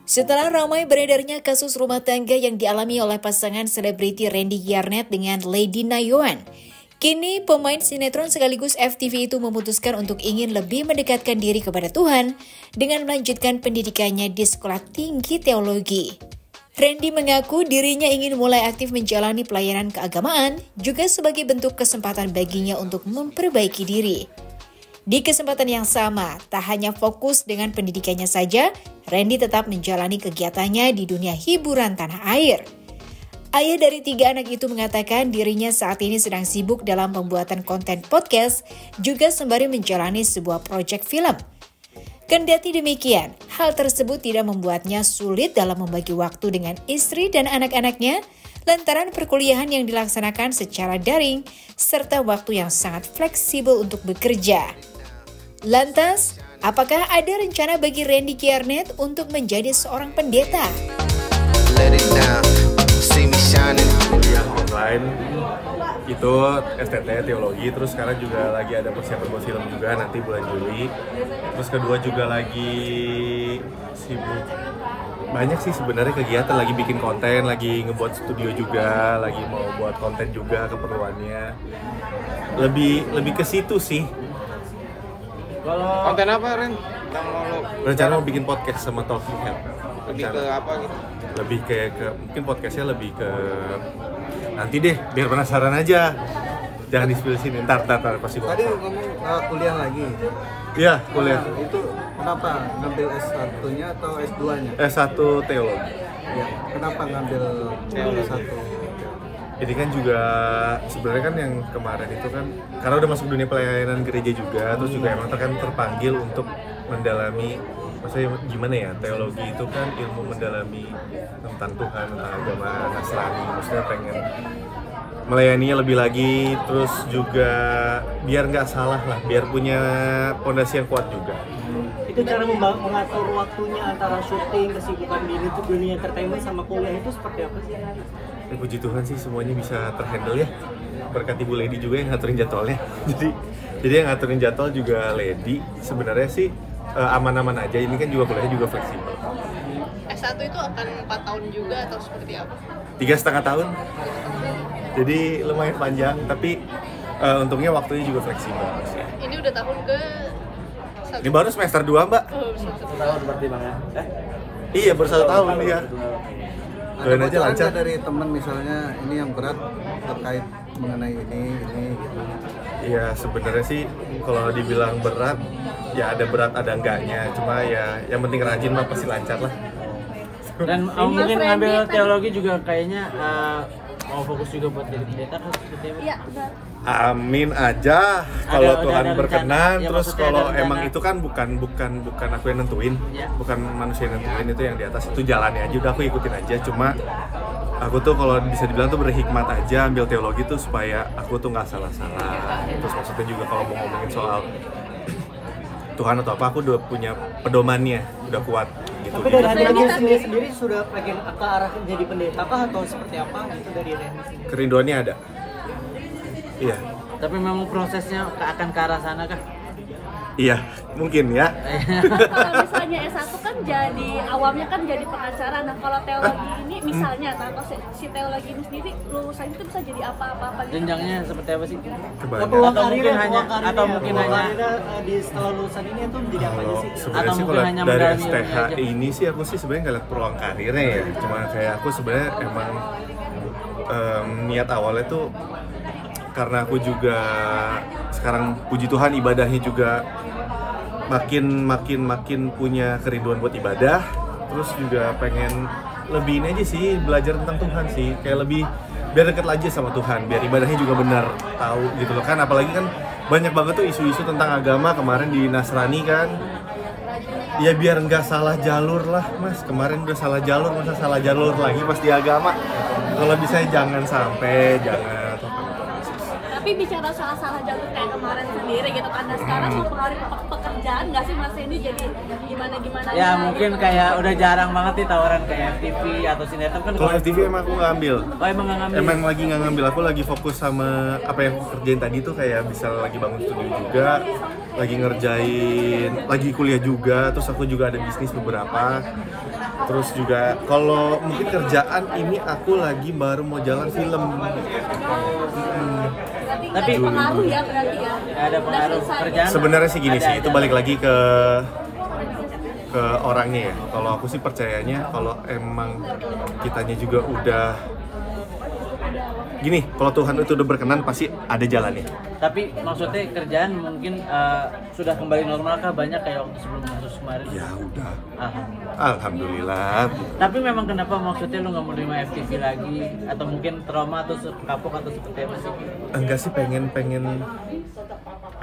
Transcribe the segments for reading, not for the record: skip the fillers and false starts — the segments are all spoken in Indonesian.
Setelah ramai beredarnya kasus rumah tangga yang dialami oleh pasangan selebriti Randy Yarnet dengan Lady Nayoan, kini pemain sinetron sekaligus FTV itu memutuskan untuk ingin lebih mendekatkan diri kepada Tuhan dengan melanjutkan pendidikannya di Sekolah Tinggi Teologi. Randy mengaku dirinya ingin mulai aktif menjalani pelayanan keagamaan, juga sebagai bentuk kesempatan baginya untuk memperbaiki diri. Di kesempatan yang sama, tak hanya fokus dengan pendidikannya saja, Randy tetap menjalani kegiatannya di dunia hiburan tanah air. Ayah dari 3 anak itu mengatakan dirinya saat ini sedang sibuk dalam pembuatan konten podcast, juga sembari menjalani sebuah proyek film. Kendati demikian, hal tersebut tidak membuatnya sulit dalam membagi waktu dengan istri dan anak-anaknya, lantaran perkuliahan yang dilaksanakan secara daring, serta waktu yang sangat fleksibel untuk bekerja. Lantas, apakah ada rencana bagi Randy Yarnet untuk menjadi seorang pendeta? Kuliah online itu STT teologi, terus sekarang juga lagi ada persiapan buat film juga nanti bulan Juli. Terus kedua juga lagi sibuk banyak sih sebenarnya kegiatan, lagi bikin konten, lagi ngebuat studio juga, lagi mau buat konten juga keperluannya. Lebih ke situ sih. Kalau konten apa, Ren? Yang mau lo rencana mau bikin podcast sama Talking Head. lebih ke apa gitu? Lebih kayak ke mungkin podcastnya lebih ke nanti deh, biar penasaran aja. Jangan di-spill sini, ntar pasti Tadi ngomong kuliah lagi. Iya, kuliah. Itu kenapa ngambil S1-nya atau S2-nya? S1 teologi. Ya, kenapa ngambil S1? Ini kan juga sebenarnya kan yang kemarin itu kan karena udah masuk dunia pelayanan gereja juga, terus juga emang kan terpanggil untuk mendalami, maksudnya gimana ya, teologi itu kan ilmu mendalami tentang Tuhan, tentang agama Nasrani, maksudnya pengen melayaninya lebih lagi, terus juga biar nggak salah lah, biar punya pondasi yang kuat juga. Itu cara mengatur waktunya antara syuting, kesibukan di dunia entertainment sama kuliah itu seperti apa sih? Ya, puji Tuhan sih semuanya bisa terhandle ya. Berkat Ibu Lady juga yang ngaturin jadwalnya. Jadi yang ngaturin jadwal juga Lady. Sebenarnya sih aman-aman aja. Ini kan juga kuliahnya juga fleksibel. S1 itu akan 4 tahun juga atau seperti apa? 3,5 tahun. Jadi lumayan panjang, tapi untungnya waktunya juga fleksibel. Ini udah tahun ke Ini baru semester 2, Mbak. Oh, 1 tahun berarti Bang ya? Iya, baru 1 tahun ya. Ada Doain aja bocoran lancar. nggak dari teman misalnya ini yang berat terkait mengenai ini gitu? Iya, sebenarnya sih kalau dibilang berat, ya ada berat ada enggaknya. Cuma ya yang penting rajin mah pasti lancar lah. Dan mungkin ngambil teologi juga kayaknya mau fokus juga buat jadi pendeta kan seperti apa? Iya, benar. Amin aja kalau Ada Tuhan rencana. berkenan. Ya, Terus maksudnya kalau ada rencana. emang itu kan bukan aku yang nentuin, Ya. bukan manusia yang nentuin, itu yang di atas, itu jalannya aja, udah aku ikutin aja. Cuma aku tuh kalau bisa dibilang tuh berhikmat aja ambil teologi tuh supaya aku tuh nggak salah-salah. Terus maksudnya juga kalau mau ngomongin soal Tuhan atau apa, aku udah punya pedomannya, udah kuat gitu. Tapi dari Randy sendiri sudah pengen ke arah jadi pendeta kah atau seperti apa gitu dari Randy sendiri? Kerinduannya ada. Iya. Tapi memang prosesnya akan ke arah sana kah? Iya, mungkin ya. Kalau misalnya S1 kan jadi awamnya kan jadi pengacara. Nah, kalau teologi ini misalnya atau si teologi ini sendiri lulusan itu bisa jadi apa-apa gitu. Jenjangnya seperti apa sih? Kebanyakan. Atau mungkin hanya di setelah lulusan ini itu menjadi apa aja sih? Sebenarnya Atau sih mungkin kalau hanya dari mendalami STH aja? ini sih aku sih sebenarnya nggak lihat peluang karirnya ya. Cuma kayak aku sebenarnya emang niat awalnya tuh karena aku juga sekarang puji Tuhan ibadahnya juga makin punya kerinduan buat ibadah, terus juga pengen lebih ini aja sih, belajar tentang Tuhan sih, kayak lebih biar deket aja sama Tuhan, biar ibadahnya juga benar, tahu gitu loh kan. Apalagi kan banyak banget tuh isu-isu tentang agama kemarin di Nasrani kan. Ya biar nggak salah jalur lah Mas, kemarin udah salah jalur, masa salah jalur lagi pas di agama. Kalau bisa jangan sampai, jangan. Tapi bicara salah-salah jalur kayak kemarin sendiri gitu kan. Nah, sekarang mempengaruhi pekerjaan nggak sih Mas ini jadi gimana-gimana? Ya mungkin kayak udah jarang banget nih tawaran kayak FTV atau sinetron kan. Kalau FTV emang aku nggak ambil. Oh emang nggak ngambil? Emang lagi nggak ngambil, aku lagi fokus sama apa yang aku kerjain tadi tuh, kayak bisa lagi bangun studio juga, lagi ngerjain, lagi kuliah juga, terus aku juga ada bisnis beberapa. Terus juga kalau mungkin kerjaan ini aku lagi baru mau jalan film. Tapi pengaruh ya berarti ya. Ada pengaruh kerjaan. Sebenarnya sih gini Ada, sih, ada. itu balik lagi ke orangnya ya. Kalau aku sih percayanya kalau emang kitanya juga udah gini, kalau Tuhan itu udah berkenan pasti ada jalannya. Tapi maksudnya kerjaan mungkin sudah kembali normal kah, banyak kayak waktu sebelum kasus kemarin? Ya udah. Ah. Alhamdulillah. Tapi memang kenapa maksudnya lu nggak mau terima FTV lagi? Atau mungkin trauma atau kapok atau seperti apa sih? Enggak sih,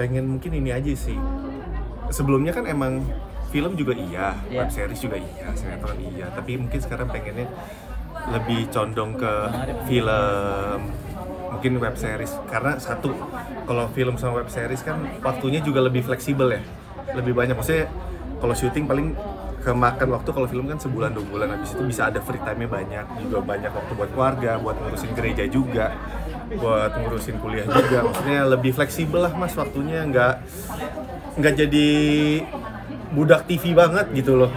pengen mungkin ini aja sih. Sebelumnya kan emang film juga iya, web series juga iya, sinetron iya. Tapi mungkin sekarang pengennya lebih condong ke film, mungkin web series. Karena satu, kalau film sama web series kan waktunya juga lebih fleksibel ya, lebih banyak. Maksudnya kalau syuting paling kemakan waktu, kalau film kan sebulan 2 bulan, habis itu bisa ada free time-nya banyak, juga banyak waktu buat keluarga, buat ngurusin gereja juga, buat ngurusin kuliah juga. Maksudnya lebih fleksibel lah mas waktunya, nggak jadi budak TV banget gitu loh.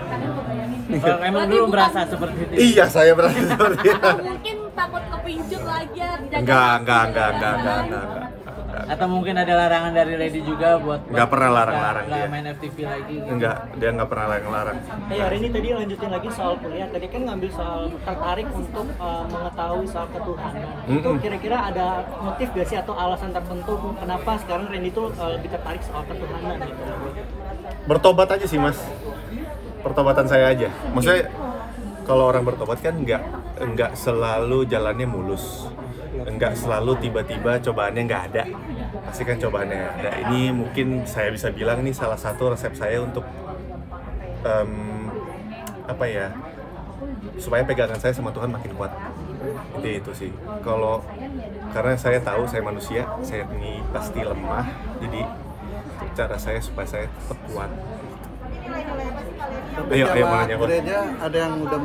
Emang dulu merasa seperti itu? Iya, saya merasa seperti itu. Atau mungkin takut kepincut lagi ya? Enggak. Atau mungkin ada larangan dari Lady juga buat Nggak pernah larang-larang nggak dia. main FTV lagi gitu. Enggak, dia nggak pernah larang-larang. Ini tadi lanjutin lagi soal kuliah. Tadi kan ngambil soal tertarik untuk mengetahui soal ketuhanan. Itu kira-kira ada motif gak sih atau alasan tertentu kenapa sekarang Randy itu lebih tertarik soal ketuhanan gitu? Bertobat aja sih mas, pertobatan saya aja. Maksudnya kalau orang bertobat kan nggak selalu jalannya mulus, nggak selalu tiba-tiba cobaannya nggak ada. Pasti kan cobaannya ada. Ini mungkin saya bisa bilang nih salah satu resep saya untuk supaya pegangan saya sama Tuhan makin kuat. Itu sih. Karena saya tahu saya manusia, saya ini pasti lemah. Jadi cara saya supaya saya tetap kuat. Ayo mau nanya apa? Gereja ada yang udah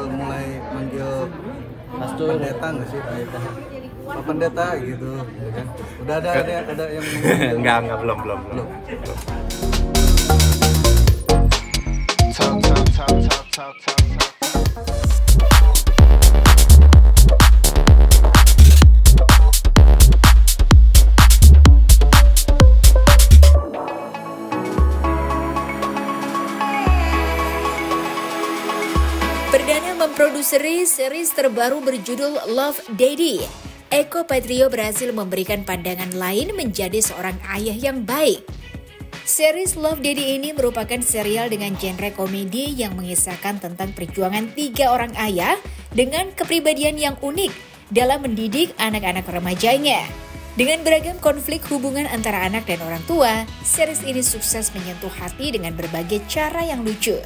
mulai manggil Pastor. pendeta nggak sih? Pak pendeta gitu, kan? Udah ada yang manggil. Enggak, belum. Perdana memproduseri series terbaru berjudul Love Daddy, Eko Patrio berhasil memberikan pandangan lain menjadi seorang ayah yang baik. Series Love Daddy ini merupakan serial dengan genre komedi yang mengisahkan tentang perjuangan 3 orang ayah dengan kepribadian yang unik dalam mendidik anak-anak remajanya. Dengan beragam konflik hubungan antara anak dan orang tua, series ini sukses menyentuh hati dengan berbagai cara yang lucu.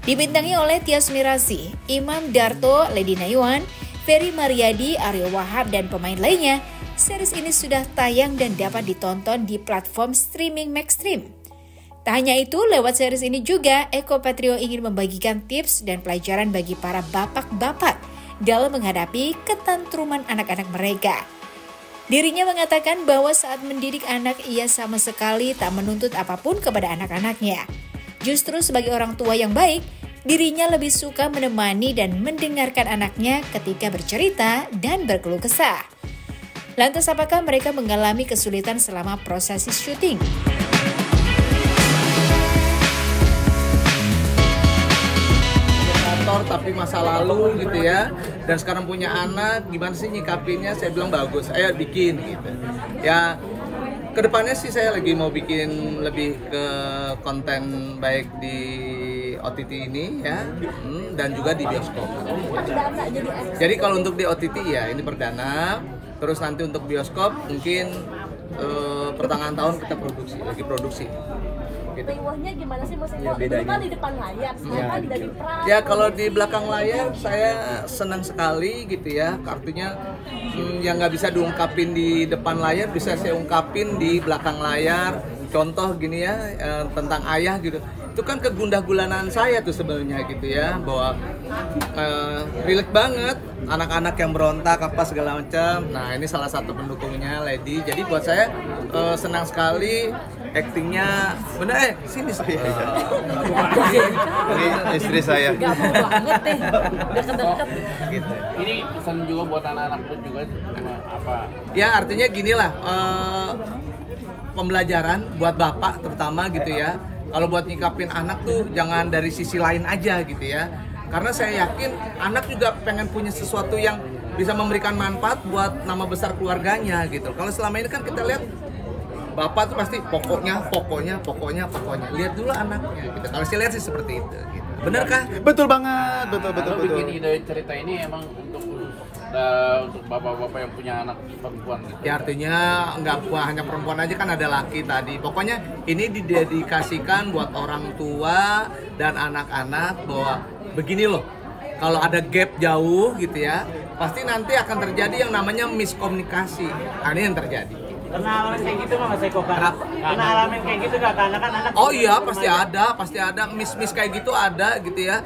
Dibintangi oleh Tias Mirasih, Imam Darto, Lady Nayuan, Ferry Mariadi, Aryo Wahab, dan pemain lainnya, series ini sudah tayang dan dapat ditonton di platform streaming Maxstream. Tak hanya itu, lewat series ini juga, Eko Patrio ingin membagikan tips dan pelajaran bagi para bapak-bapak dalam menghadapi ketantruman anak-anak mereka. Dirinya mengatakan bahwa saat mendidik anak, ia sama sekali tak menuntut apapun kepada anak-anaknya. Justru sebagai orang tua yang baik, dirinya lebih suka menemani dan mendengarkan anaknya ketika bercerita dan berkeluh kesah. Lantas apakah mereka mengalami kesulitan selama proses syuting? Tapi masa lalu gitu ya, dan sekarang punya anak, gimana sih nyikapinnya? Saya bilang bagus, ayo bikin gitu ya. Kedepannya sih saya lagi mau bikin lebih ke konten baik di OTT ini ya, dan juga di bioskop. Jadi kalau untuk di OTT ya ini perdana, terus nanti untuk bioskop mungkin pertengahan tahun kita lagi produksi. Gitu. Riwahnya gimana sih maksudnya? Itu kan di depan layar, kan dari peran. Ya kalau di belakang layar saya senang sekali gitu ya. Artinya yang nggak bisa diungkapin di depan layar bisa saya ungkapin di belakang layar. Contoh gini ya, tentang ayah gitu. Itu kan kegundah-gulanaan saya tuh sebenarnya gitu ya, bahwa relate banget anak-anak yang berontak apa segala macam. Nah ini salah satu pendukungnya Lady. Jadi buat saya senang sekali Actingnya bener sini saya. Ini istri saya. Gampang banget deh, deket-deket. Gitu. Ini pesan juga buat anak-anak pun juga apa? Ya artinya gini lah, pembelajaran buat bapak terutama gitu ya. Kalau buat nyikapin anak tuh jangan dari sisi lain aja gitu ya. Karena saya yakin anak juga pengen punya sesuatu yang bisa memberikan manfaat buat nama besar keluarganya gitu. Kalau selama ini kan kita lihat bapak tuh pasti pokoknya. Lihat dulu anaknya gitu. Kalau saya lihat sih seperti itu gitu. Bener kah? Betul banget, betul. Bikin ide cerita ini emang untuk bapak-bapak yang punya anak perempuan gitu. Ya artinya nggak hanya perempuan aja, kan ada laki tadi. Pokoknya ini didedikasikan buat orang tua dan anak-anak bahwa begini loh. Kalau ada gap jauh gitu ya, pasti nanti akan terjadi yang namanya miskomunikasi. Nah, ini yang terjadi. Pernah alamin kayak gitu nggak Mas Eko kan? Kenapa? Pernah alamin kayak gitu nggak? Karena kan anak. Oh iya, pasti ada miss kayak gitu ada gitu ya.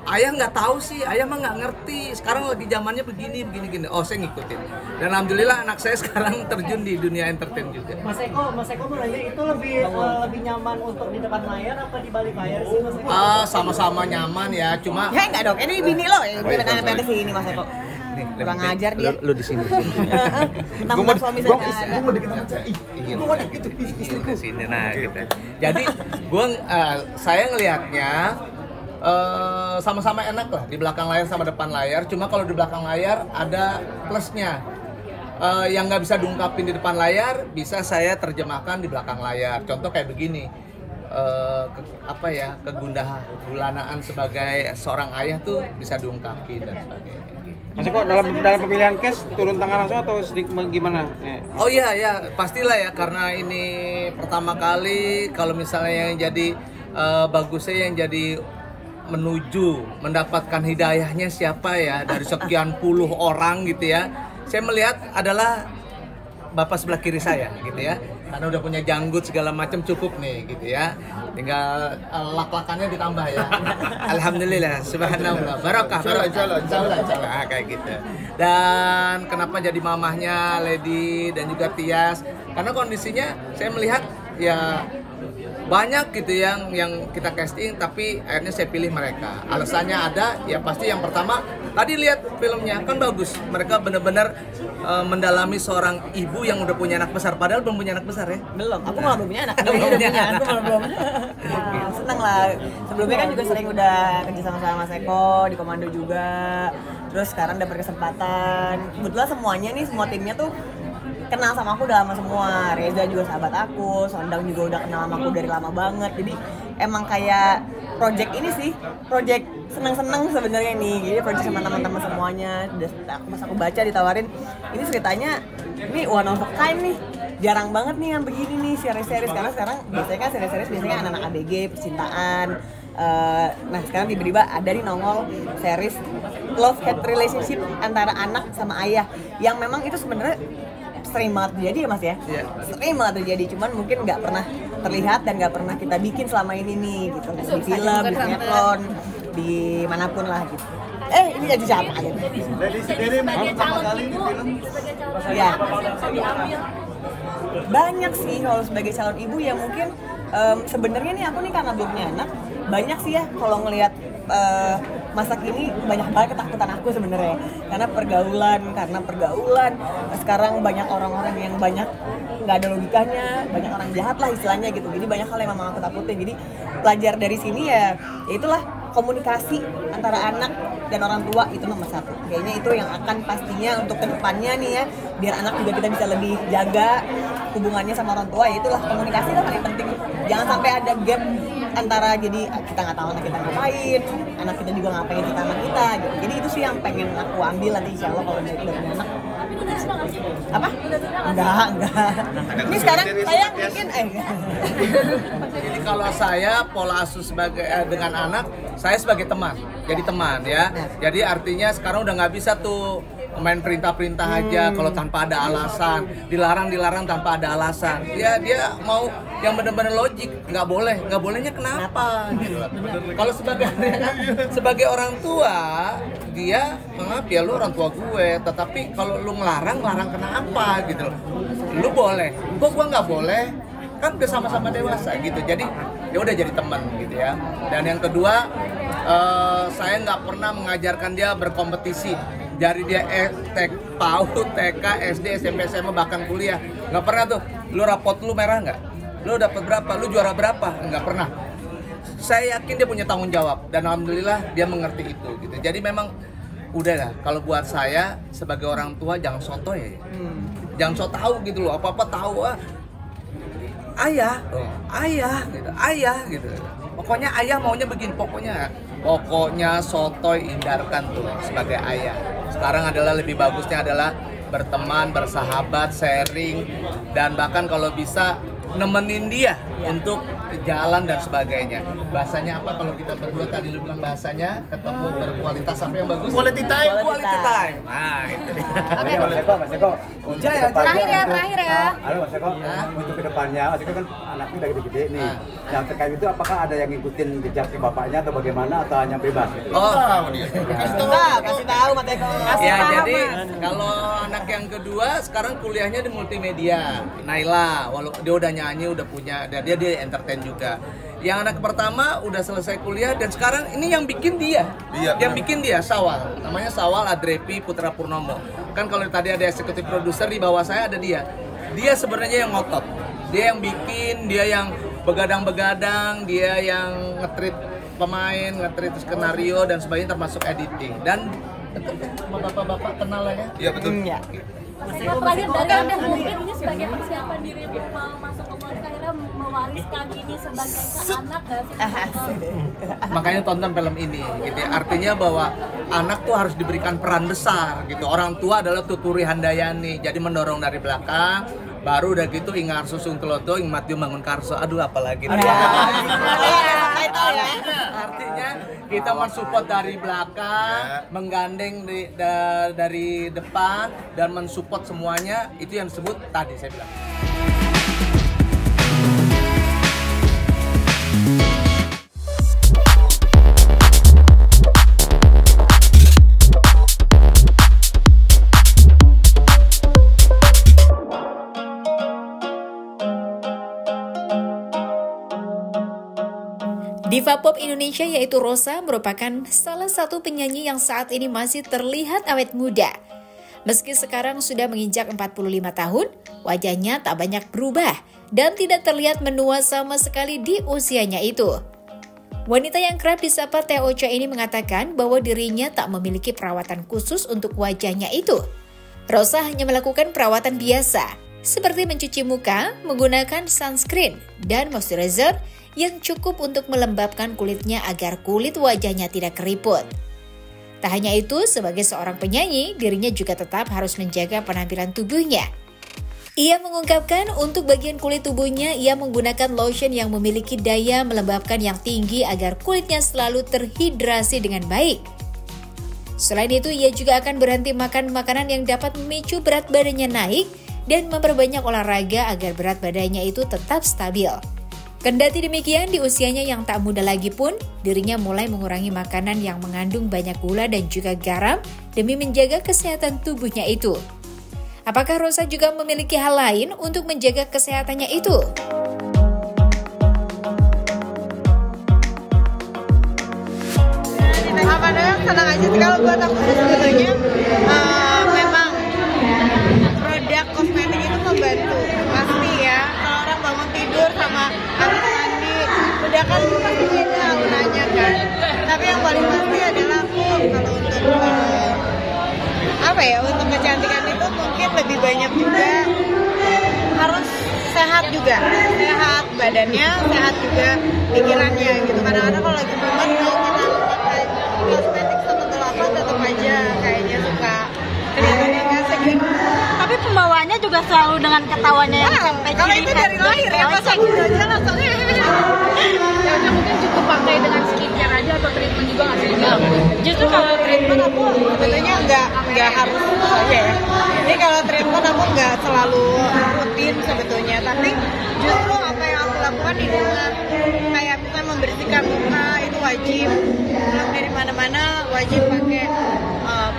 Ayah nggak tahu sih, ayah mah nggak ngerti. Sekarang lagi zamannya begini. Oh, saya ngikutin. Dan alhamdulillah anak saya sekarang terjun di dunia entertain juga. Mas Eko mau nanya, itu lebih nyaman untuk di depan layar apa di balik layar sih Mas Eko? Sama-sama nyaman ya, cuma Ya enggak dong, ini bini lo yang bilang sini Mas Eko. Kurang ajar dia. Lu di sini. Mentang-mentang suami saya nggak ada. mau deket saya. Gue mau deket istri Di sini nah gitu. Jadi saya ngelihatnya sama-sama enak lah di belakang layar sama depan layar. Cuma kalau di belakang layar ada plusnya. Yang nggak bisa diungkapin di depan layar bisa saya terjemahkan di belakang layar. Contoh kayak begini. Kegundahan bulanaan sebagai seorang ayah tuh bisa diungkapin dan sebagainya. Mas Eko, dalam pemilihan case turun tangan langsung atau gimana? Oh iya ya, pastilah ya, karena ini pertama kali kalau misalnya yang jadi bagusnya yang jadi menuju mendapatkan hidayahnya siapa ya dari sekian puluh orang gitu ya. Saya melihat adalah bapak sebelah kiri saya gitu ya. Karena udah punya janggut segala macam cukup nih gitu ya. Tinggal lak-lakannya ditambah ya. Alhamdulillah, subhanallah, barokah. Insyaallah kayak gitu. Dan kenapa jadi mamahnya Lady dan juga Tias? Karena kondisinya saya melihat ya banyak gitu yang kita casting tapi akhirnya saya pilih mereka. Alasannya ada, ya pasti yang pertama tadi lihat filmnya kan bagus. Mereka benar-benar mendalami seorang ibu yang udah punya anak besar, padahal belum punya anak besar ya. Belum, aku malah belum punya anak. Belum. Seneng lah. Sebelumnya kan juga sering udah kerja sama Mas Eko di Komando juga. Terus sekarang udah berkesempatan. Kebetulan semuanya nih, semua timnya tuh kenal sama aku udah lama semua. Reza juga sahabat aku, Sondang juga udah kenal sama aku dari lama banget. Jadi emang kayak project ini sih, project seneng-seneng sebenarnya nih. Jadi project sama teman-teman semuanya. Pas aku baca ditawarin, ini ceritanya ini one of a kind nih. Jarang banget nih yang begini nih series-series, karena sekarang biasanya kan series-series biasanya anak-anak ABG, percintaan. Nah sekarang tiba-tiba ada nih nongol series love hate relationship antara anak sama ayah, yang memang itu sebenarnya sering banget terjadi ya Mas ya? Yeah. Sering banget terjadi, cuman mungkin nggak pernah terlihat dan nggak pernah kita bikin selama ini nih gitu. Di film, di sinetron, di manapun lah gitu. Ini jadi siapa gitu? Sebagai calon ibu, ya. bisa diambil. Banyak sih kalau sebagai calon ibu ya mungkin sebenarnya nih aku nih karena belum punya anak, banyak sih ya kalau ngelihat masa kini banyak banget ketakutan aku sebenarnya karena pergaulan sekarang banyak orang-orang yang banyak nggak ada logikanya, banyak orang jahat lah istilahnya gitu. Jadi banyak hal yang memang aku takutin. Jadi pelajar dari sini ya itulah komunikasi antara anak dan orang tua itu nomor satu. Kayaknya itu yang akan pastinya untuk kedepannya nih ya, biar anak juga kita bisa lebih jaga hubungannya sama orang tua, ya itulah komunikasi lah paling penting. Jangan sampai ada gap antara jadi kita nggak tahu anak kita ngapain, anak kita juga ngapain kita sama kita gitu. Jadi itu sih yang pengen aku ambil nanti insya Allah kalau udah punya anak. Apa? Enggak. Ini sekarang saya bikin Jadi kalau saya pola asuh dengan anak, saya sebagai teman. Jadi teman ya. Jadi artinya sekarang udah nggak bisa tuh main perintah-perintah aja kalau tanpa ada alasan, dilarang tanpa ada alasan. Ya dia mau yang benar-benar logik, nggak bolehnya kenapa? Gitu. Kalau sebagai orang tua, dia maaf ya lu orang tua gue, tetapi kalau lu ngelarang kenapa gitu? Lu boleh, gua nggak boleh. kan udah sama-sama dewasa gitu. Jadi ya udah jadi teman gitu ya. Dan yang kedua, saya nggak pernah mengajarkan dia berkompetisi. Dari dia PAUD, TK, SD, SMP, SMA, bahkan kuliah. Nggak pernah tuh, lu rapot lu merah nggak? Lu dapat berapa? Lu juara berapa? Nggak pernah. Saya yakin dia punya tanggung jawab dan alhamdulillah dia mengerti itu gitu. Jadi memang udahlah, kalau buat saya sebagai orang tua jangan sotoy ya. Jangan so tahu gitu loh, apa-apa tahu ayah gitu. Pokoknya ayah maunya begini, pokoknya sotoy hindarkan tuh sebagai ayah. Sekarang adalah lebih bagusnya adalah berteman, bersahabat, sharing, dan bahkan kalau bisa nemenin dia untuk jalan dan sebagainya. Bahasanya apa kalau kita berdua tadi lu bilang bahasanya ketemu berkualitas apa yang bagus? Quality time. Nah, itu dia. Mas Eko. Terakhir ya. Halo Mas Eko. Untuk kedepannya, Mas Eko kan anaknya udah gede-gede nih. Yang terkait itu apakah ada yang ngikutin jejak si bapaknya atau bagaimana atau hanya bebas gitu? Kasih tahu Mas Eko. Ya, jadi kalau anak yang kedua sekarang kuliahnya di multimedia. Naila, walaupun dia udah nyanyi, udah punya, dan dia entertain juga. Yang anak pertama udah selesai kuliah dan sekarang ini yang bikin dia. Yang bikin dia Sawal. Namanya Sawal Adrepi Putra Purnomo. Kan kalau tadi ada eksekutif produser, di bawah saya ada dia. Dia sebenarnya yang ngotot. Dia yang bikin, dia yang begadang-begadang, dia yang nge-treat pemain, nge-treat skenario dan sebagainya termasuk editing. Dan sama bapak-bapak kenal lah ya. Iya betul. Terakhir dari Anda, mungkin ini sebagai persiapan diri mau masuk ke politik, akhirnya mewariskan ini sebagai ke anak nggak sih? Makanya tonton film ini gitu ya. Artinya bahwa anak tuh harus diberikan peran besar gitu. Orang tua adalah Tuturi Handayani, jadi mendorong dari belakang, baru udah gitu ingar susung telodo, ing mati bangun karso. Aduh apalagi artinya kita mensupport dari belakang, menggandeng dari depan dan mensupport semuanya. Itu yang disebut tadi saya bilang. Diva pop Indonesia yaitu Rosa merupakan salah satu penyanyi yang saat ini masih terlihat awet muda. Meski sekarang sudah menginjak 45 tahun, wajahnya tak banyak berubah dan tidak terlihat menua sama sekali di usianya itu. Wanita yang kerap disapa Teh Ocha ini mengatakan bahwa dirinya tak memiliki perawatan khusus untuk wajahnya itu. Rosa hanya melakukan perawatan biasa, seperti mencuci muka, menggunakan sunscreen, dan moisturizer yang cukup untuk melembabkan kulitnya agar kulit wajahnya tidak keriput. Tak hanya itu, sebagai seorang penyanyi, dirinya juga tetap harus menjaga penampilan tubuhnya. Ia mengungkapkan untuk bagian kulit tubuhnya, ia menggunakan lotion yang memiliki daya melembabkan yang tinggi agar kulitnya selalu terhidrasi dengan baik. Selain itu, ia juga akan berhenti makan makanan yang dapat memicu berat badannya naik dan memperbanyak olahraga agar berat badannya itu tetap stabil. Kendati demikian, di usianya yang tak muda lagi pun, dirinya mulai mengurangi makanan yang mengandung banyak gula dan juga garam demi menjaga kesehatan tubuhnya itu. Apakah Rosa juga memiliki hal lain untuk menjaga kesehatannya itu? Senang aja sih kalau buat aku sebenarnya memang produk kosmetik itu membantu pasti ya. Kalau orang bangun tidur sama habis mandi udah kan pasti beda auranya kan. Tapi yang paling pasti adalah aku kalau untuk untuk kecantikan itu mungkin lebih banyak juga harus sehat juga, sehat badannya, sehat juga pikirannya gitu. Kadang-kadang kalau lagi mumet kita pakai kosmetik sebetulnya apa tetap aja kayaknya suka kelihatannya nggak segar. Tapi pembawaannya juga selalu dengan ketawanya yang sampai kalau itu dari lahir ya masa gitu aja langsung ya mungkin cukup pakai dengan skincare aja atau treatment juga nggak sih? Justru kalau treatment aku sebetulnya nggak harus ya. Jadi kalau treatment aku nggak selalu rutin sebetulnya, tapi justru apa yang aku lakukan di rumah kayak misalnya membersihkan muka itu wajib. Pulang dari mana-mana wajib pakai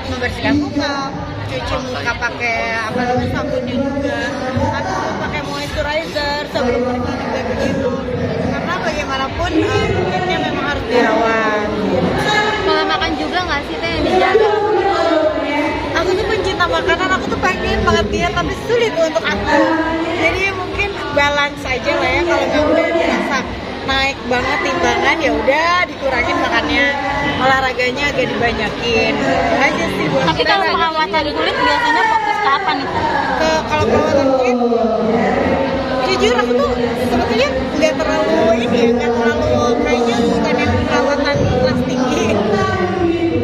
membersihkan muka, cuci muka pakai sabunnya juga, habis itu pakai moisturizer sebelum pergi juga begitu. Karena bagaimanapun kulitnya memang harus dirawat. Pola makan juga nggak sih Teh yang dijaga? Aku tuh pencinta makanan, aku tuh pengen banget diet tapi sulit untuk aku. Jadi mungkin balance aja lah ya, kalau nggak udah dirasa naik banget timbangan ya udah dikurangin makannya, olahraganya agak dibanyakin. Aja sih buat. Tapi kalau perawatan kulit biasanya fokus ke apa nih? Kalau perawatan kulit, jujur aku tuh sebetulnya nggak terlalu nggak terlalu kayaknya bukan yang perawatan kelas tinggi.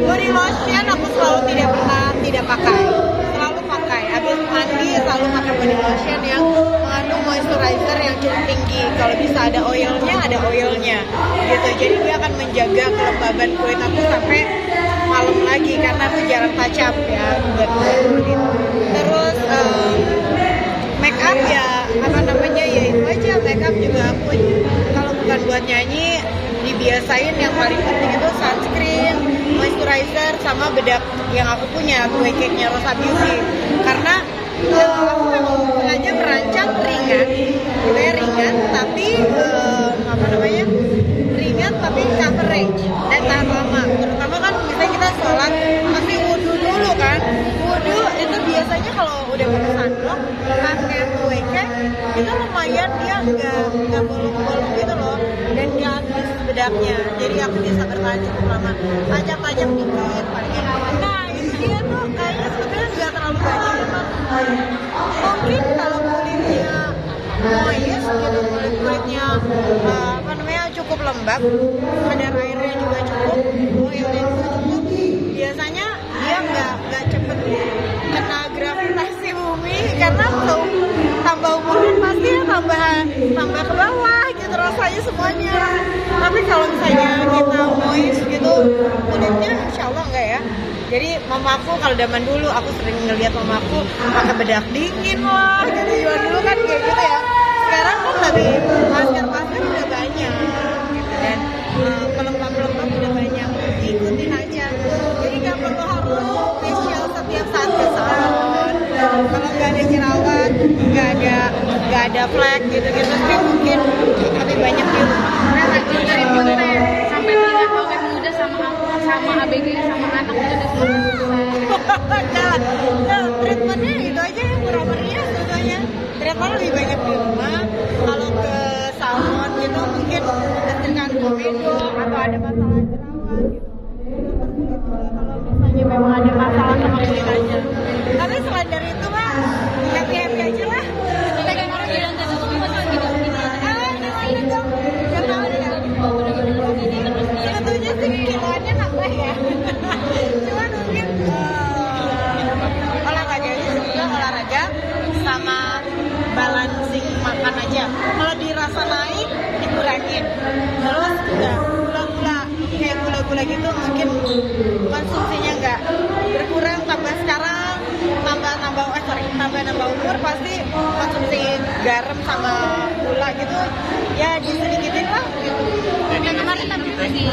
Body lotion aku selalu tidak pakai, selalu pakai. Habis mandi selalu pakai body lotion yang mengandung moisturizer yang cukup tinggi. Kalau bisa ada oilnya, gitu. Jadi dia akan menjaga kelembaban kulit aku sampai malam lagi karena aku jarang touch up ya buat kulit. Terus make up ya ya itu aja, make up juga aku kalau bukan buat nyanyi dibiasain yang paling penting itu sunscreen, moisturizer sama bedak yang aku punya, kue cake-nya Rosa Beauty. Karena aku memang sengaja merancang ringan tapi ringan tapi coverage dan tahan lama. Terutama kan misalnya kita sholat pasti wudhu dulu kan, wudhu itu biasanya kalau udah pakai sunblock pakai kue cake itu lumayan dia nggak bolong-bolong gitu loh, dan dia habis bedaknya, jadi aku bisa bertahan cukup lama. Tajam-tajam dikit pakai. Nah itu dia tuh kayaknya sebetulnya nggak terlalu banyak emang. Mungkin kalau kulitnya moist gitu, kulitnya cukup lembab, kadar airnya juga cukup, oilnya juga cukup, biasanya dia nggak cepet kena gravitasi bumi, karena tambah umur kan pasti tambah ke bawah gitu rasanya semuanya. Tapi kalau misalnya kita moist gitu kulitnya insya Allah enggak ya. Jadi mamaku kalau zaman dulu aku sering ngeliat mamaku pakai bedak dingin lah gitu, zaman dulu kan kayak gitu ya. Sekarang kan lebih masker udah banyak gitu, dan pelembab udah banyak, ikutin aja. Jadi nggak perlu harus facial setiap saat ke salon. Kalau nggak ada jerawat, nggak ada flek gitu-gitu sih mungkin lebih banyak di rumah. Sampai terlihat awet muda sama ABG sama anak udah treatmentnya itu aja yang murah-meriah sebetulnya. Treatment lebih banyak di rumah. Kalau ke salon gitu mungkin dengan komedo atau ada masalah jerawat gitu. Kalau misalnya memang ada masalah sama kulit aja. Tapi selain dari itu mah happy aja lah. Kayak orang bilang tadi tuh cuma lagi dong. Sebetulnya sih kiloannya nambah ya. Cuman mungkin olahraga sama balancing makan aja. Kalau dirasa naik dikurangin. Terus gula gitu mungkin konsumsinya nggak berkurang, tambah sekarang tambah umur pasti konsumsi garam sama gula gitu ya disedikitin lah gitu. Dan kemarin tapi di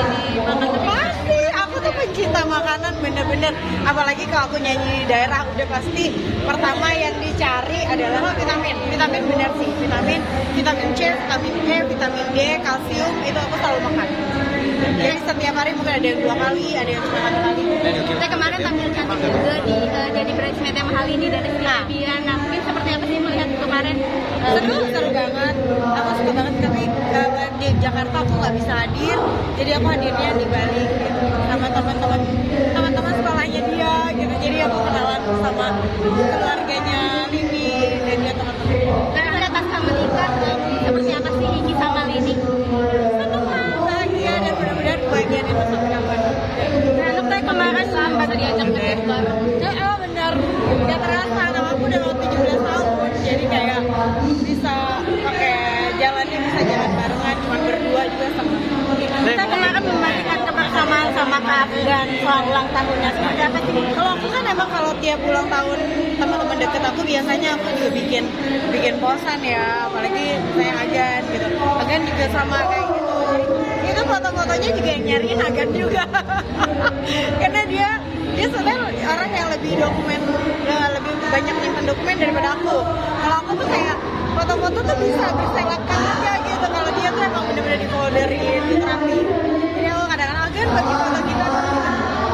makan pasti aku tuh pencinta makanan bener-bener, apalagi kalau aku nyanyi di daerah udah pasti pertama yang dicari adalah vitamin bener sih, vitamin C, vitamin E, vitamin D, kalsium itu aku selalu makan. Jadi setiap hari mungkin ada yang 2 kali, ada yang cuma 1 kali. Kita kemarin tampil cantik juga di jadi bridesmaid hal ini dari Filipina. Nah mungkin seperti apa sih melihat kemarin? Seru banget. Aku suka banget tapi di Jakarta aku nggak bisa hadir, jadi aku hadirnya di Bali gitu, sama teman-teman sekolahnya dia gitu. Jadi aku kenalan sama keluarganya Lini dan dia teman-teman. Nah ada pasca menikah seperti apa sih Iki sama Lini? Seneng bahagia dan benar-benar kebahagiaan itu sampai kapan. Anak saya kemarin sampai diajak ke Oh benar, nggak terasa. Nama aku udah 17 tahun, jadi kayak bisa pakai jalannya, bisa jalan barengan, cuma berdua juga sama. Kita kemarin membagikan kabar sama Kak dan soal ulang tahunnya seperti apa sih? Kalau aku kan emang kalau tiap ulang tahun teman-teman deket aku biasanya aku juga bikin posan ya, apalagi saya Agan gitu. Agan juga sama kayak gitu. Itu foto-fotonya juga yang nyariin Agan juga. Karena dia dia sebenarnya orang yang lebih lebih banyak nyimpen dokumen daripada aku. Kalau aku tuh kayak foto-foto tuh bisa berselakan aja gitu. Kalau dia tuh emang bener-bener di folderin, di rapi. Jadi aku kadang-kadang agen bagi foto kita.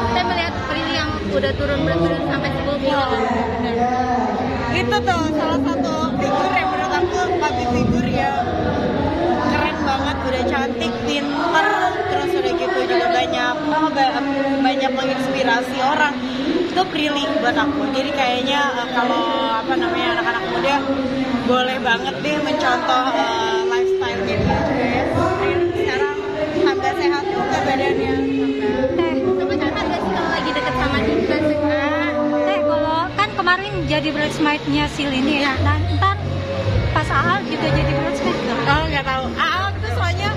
Saya melihat Prilly yang udah turun berat badan sampai 10 kilo. Itu tuh salah satu figur yang menurut aku public figur ya keren banget, udah cantik, pinter, terus udah gitu juga banyak menginspirasi orang. Itu Prilly buat aku. Jadi kayaknya kalau anak-anak muda boleh banget deh mencontoh lifestyle-nya dia. Prilly sekarang tambah sehat juga badannya. Coba cerita gak sih kalau lagi deket sama Indra? Kalau kan kemarin jadi bridesmaid-nya Sil ini ya. Nah, ntar pas Aal juga jadi bridesmaid kan? Oh, nggak tahu. Aal itu soalnya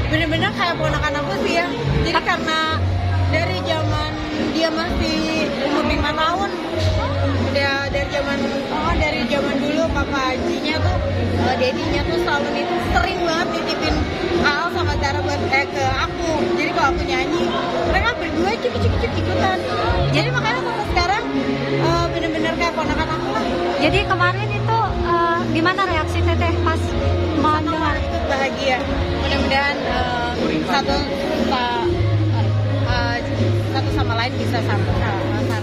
bener-bener kayak ponakan aku sih ya. Jadi karena dari zaman dia masih umur 5 tahun, dia dari zaman dulu papa hajinya tuh, dedinya tuh selalu sering banget nitipin Aal sama Zara buat ke aku. Jadi kalau aku nyanyi, mereka berdua cip ikutan. Jadi makanya sampai sekarang bener-bener kayak ponakan aku lah. Jadi kemarin itu gimana reaksi Teteh pas mendengar? Bahagia. Mudah-mudahan satu sama lain bisa sama